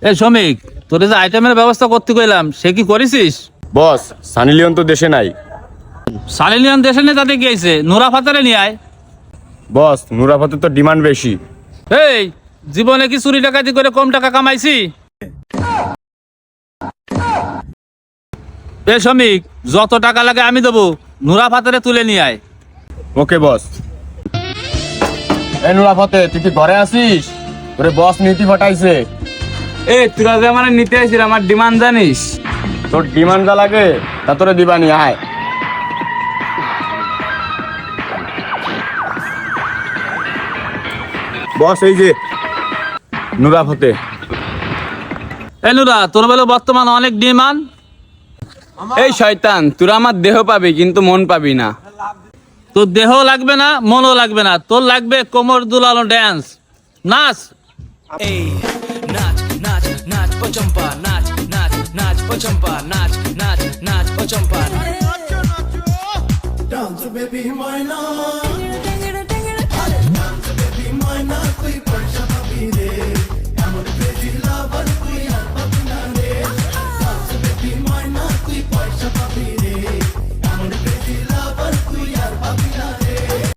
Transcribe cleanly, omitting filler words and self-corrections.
এ শ্রমিক, তোর যে আইটেমের ব্যবস্থা করতে কইলাম সে কি করেছিস? বস, সানি লিওন তো দেশে নাই। সালিনিয়ন দেশে নিয়ে তাতে গিয়েছে, নুরা ফাতারে নিয়ে আয়। বস, নুরাফতের তো ডিমান্ড বেশি। এই জীবনে কি চুরি ডাকাতি করে কম টাকা কামাইছি? এ শ্রমিক, যত টাকা লাগে আমি দেবো, নুরা ফাতারে তুলে নিয়ে আয়। ওকে বস। এই নুরাফতে, তুই কি ঘরে আছিস? তোরে বস নীতি পাঠাইছে। তোরা যে আমার নিতে আসিস, আমার ডিমান্ড জানিস? তোর ডিমান্ড যা লাগে তা তোরে দিবানি, আয়। বস, এই যে নুরাফতে। এ নুরা, তোর বেলা বর্তমান অনেক ডিমান্ড। এই শয়তান, তোরা আমার দেহ পাবি কিন্তু মন পাবি না। তোর দেহ লাগবে না, মনও লাগবে না, তোর লাগবে কোমর দুলানো ড্যান্স, নাচ। Ey, নাচ নাচ নাচ পচম্পা, নাচ নাচ নাচ পচম্পা, নাচ নাচ নাচ পচম্পা। Dance baby, why not?